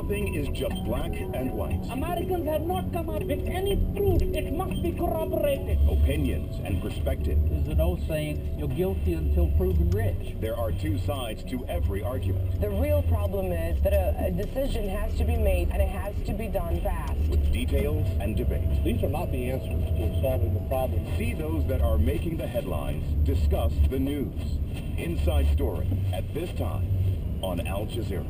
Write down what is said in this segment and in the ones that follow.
Nothing is just black and white. Americans have not come up with any proof. It must be corroborated. Opinions and perspective. There's an old saying, you're guilty until proven rich. There are two sides to every argument. The real problem is that a decision has to be made, and it has to be done fast. With details and debate. These are not the answers to solving the problem. See those that are making the headlines. Discuss the news. Inside Story at this time on Al Jazeera.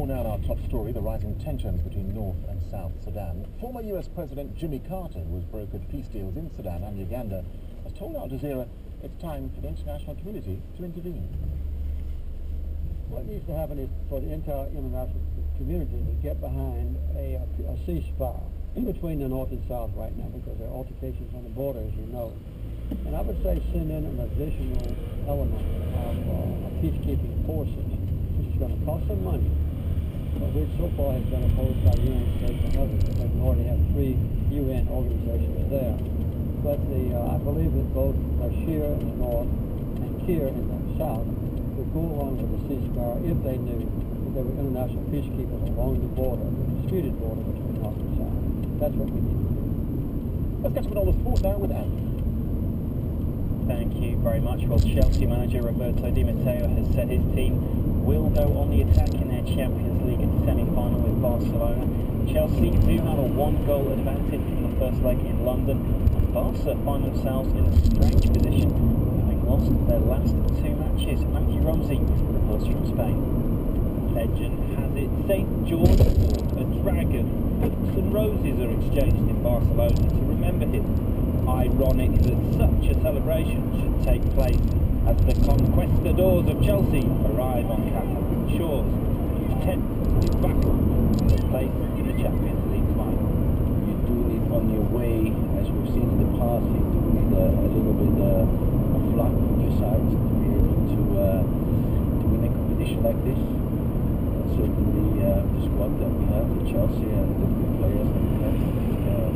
Now in our top story, the rising tensions between North and South Sudan. Former US President Jimmy Carter, who has brokered peace deals in Sudan and Uganda, has told Al Jazeera it's time for the international community to intervene. What needs to happen is for the entire international community to get behind a ceasefire in between the North and South right now, because there are altercations on the border, as you know. And I would say send in an additional element of peacekeeping forces, which is going to cost some money. But which so far has been opposed by the United States and others, because we already have 3 UN organizations there. But I believe that both Bashir in the north and Kiir in the south would go along with the ceasefire if they knew that there were international peacekeepers along the border, the disputed border between north and south. That's what we need to do. Let's get to all the sport now with Andy. Thank you very much. Well, Chelsea manager Roberto Di Matteo has said his team will go on the attack in their Champions League semi-final with Barcelona. Chelsea do have a 1-goal advantage from the first leg in London, and Barca find themselves in a strange position, having lost their last 2 matches. Matthew Rumsey reports from Spain. Legend has it St. George or a dragon. Books and roses are exchanged in Barcelona to remember him. Ironic that such a celebration should take place as the conquistadors of Chelsea arrive on Catalan shores, whose tent is battle for the place in the Champions League final. You do need on your way, as we've seen in the past, you do need a little bit of luck on your side to be able to win a competition like this. Certainly the squad that we have at Chelsea and the good players that we have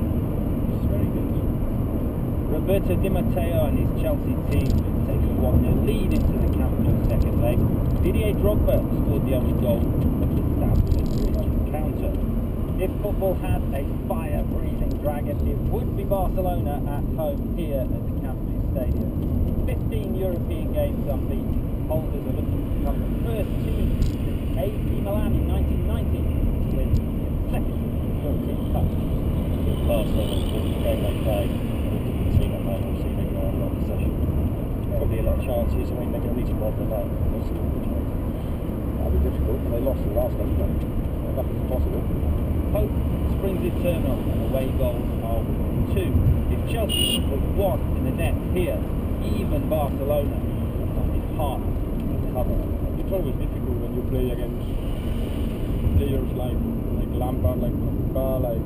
is very good. Roberto Di Matteo and his Chelsea team take a 1-0 lead into the Camp Nou second leg. Didier Drogba scored the only goal of the Stamford Bridge encounter. If football had a fire-breathing dragon, it would be Barcelona at home here at the Camp Nou Stadium. 15 European games unbeaten, holders are looking to become the first team since AC Milan in 1990 to win its second European Cup. Barcelona, the game they play, team at home, obviously they're going to have a lot of possession. Probably a lot of chances. I mean, they're going to need to rob the night. That'll be difficult, but they lost the last game, but nothing's impossible. Hope springs eternal, and away goals are 2. If Chelsea put 1 in the net here, even Barcelona will find it hard to recover. It's always difficult when you play against players like Lampard, like Pogba, like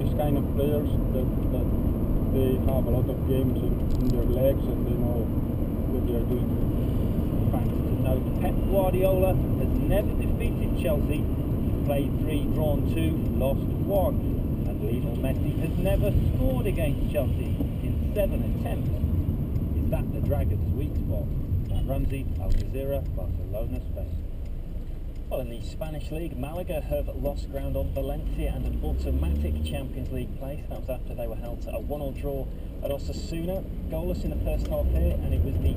this kind of players that they have a lot of games in their legs and they know what they are doing. Thanks to note, Pep Guardiola has never defeated Chelsea. Played 3, drawn 2, lost 1. And Lionel Messi has never scored against Chelsea in 7 attempts. Is that the Dragon's sweet spot? Matt Rumsey, Al Jazeera, Barcelona, Spain. Well, in the Spanish League, Malaga have lost ground on Valencia and an automatic Champions League place. That was after they were held to a 1-1 draw at Osasuna. Goalless in the first half here, and it was the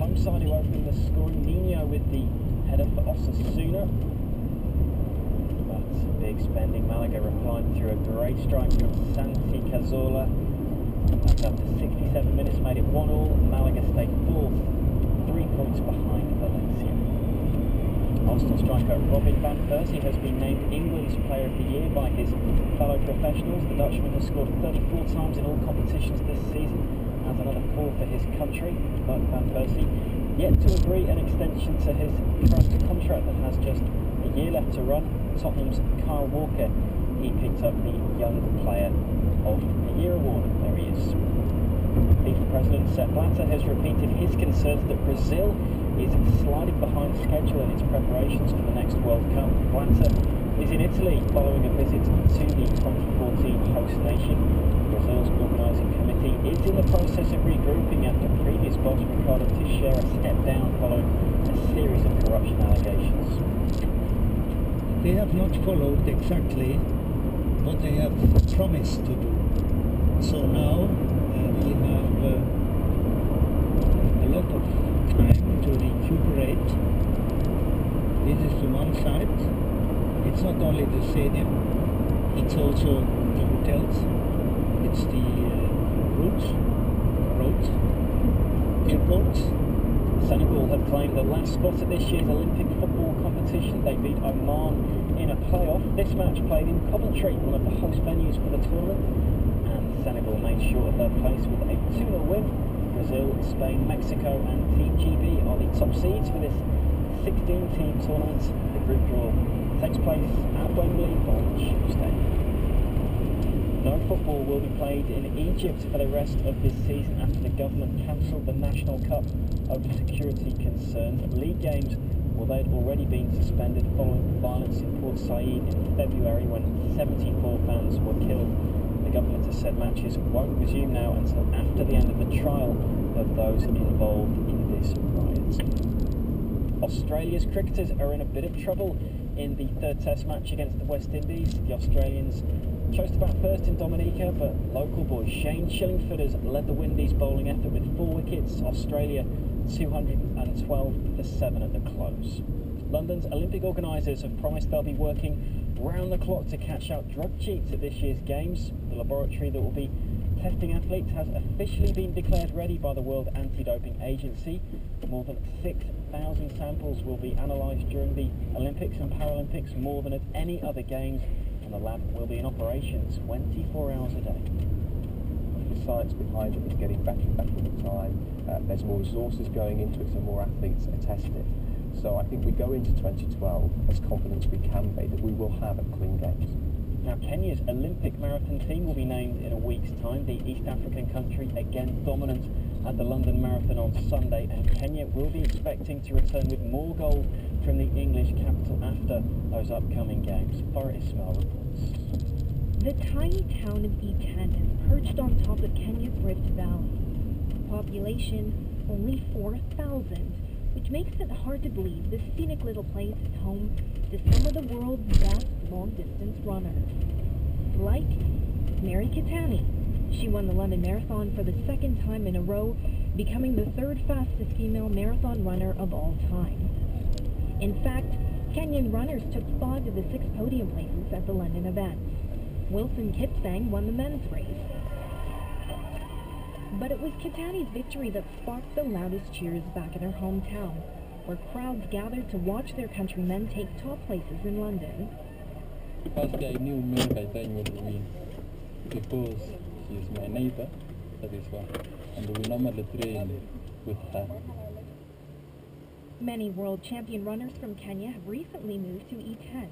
home side who opened the scoring. Nino with the header for Osasuna. But big spending Malaga replied through a great strike from Santi Cazorla. That's after 67 minutes, made it 1-1. Malaga stayed 4th, 3 points behind Valencia. Arsenal striker Robin van Persie has been named England's Player of the Year by his fellow professionals. The Dutchman has scored 34 times in all competitions this season, as another 4 for his country. But Van Persie yet to agree an extension to his current contract that has just a year left to run. Tottenham's Kyle Walker. He picked up the Young Player of the Year award. There he is. FIFA President Sepp Blatter has repeated his concerns that Brazil is sliding behind schedule in its preparations for the next World Cup. Blatter is in Italy following a visit to the 2014 host nation. Brazil's organising committee is in the process of regrouping after previous boss Ricardo Teixeira stepped down following a series of corruption allegations. They have not followed exactly what they have promised to do. So now we have a lot of time to recuperate. This is the one side. It's not only the stadium, it's also the hotels, it's the roads, airports. Senegal have claimed the last spot at this year's Olympic football competition. They beat Oman in a playoff. This match played in Coventry, one of the host venues for the tournament, and Senegal made sure of their place with a 2-0 win. Brazil, Spain, Mexico and Team GB are the top seeds for this 16-team tournament. The group draw takes place at Wembley on Tuesday. No football will be played in Egypt for the rest of this season after the government cancelled the National Cup over security concerns. League games, well, they'd already been suspended following violence in Port Said in February when 74 fans were killed. The government has said matches won't resume now until after the end of the trial of those involved in this riot. Australia's cricketers are in a bit of trouble in the third test match against the West Indies. The Australians chose to bat first in Dominica, but local boy Shane Shillingfooter's led the Windies bowling effort with 4 wickets. Australia 212 for 7 at the close. London's Olympic organisers have promised they'll be working round the clock to catch out drug cheats at this year's Games. The laboratory that will be testing athletes has officially been declared ready by the World Anti-Doping Agency. More than 6,000 samples will be analysed during the Olympics and Paralympics, more than at any other Games, and the lab will be in operation 24 hours a day. The science behind it is getting better and better all the time. There's more resources going into it, so more athletes are tested. So I think we go into 2012 as confident as we can be that we will have a clean Games. Now, Kenya's Olympic marathon team will be named in a week's time. The East African country again dominant at the London Marathon on Sunday, and Kenya will be expecting to return with more gold from the English capital after those upcoming Games. Farah Ismail reports. The tiny town of Iten is perched on top of Kenya's Rift Valley. Population only 4,000, which makes it hard to believe this scenic little place is home to some of the world's best long-distance runners. Like Mary Kitani. She won the London Marathon for the 2nd time in a row, becoming the 3rd fastest female marathon runner of all time. In fact, Kenyan runners took 5 of the 6 podium places at the London event. Wilson Kipsang won the men's race. But it was Kitani's victory that sparked the loudest cheers back in her hometown, where crowds gathered to watch their countrymen take top places in London. First, I knew Mary would win because she is my neighbor, that is why, and we normally train with her. Many world champion runners from Kenya have recently moved to Iten.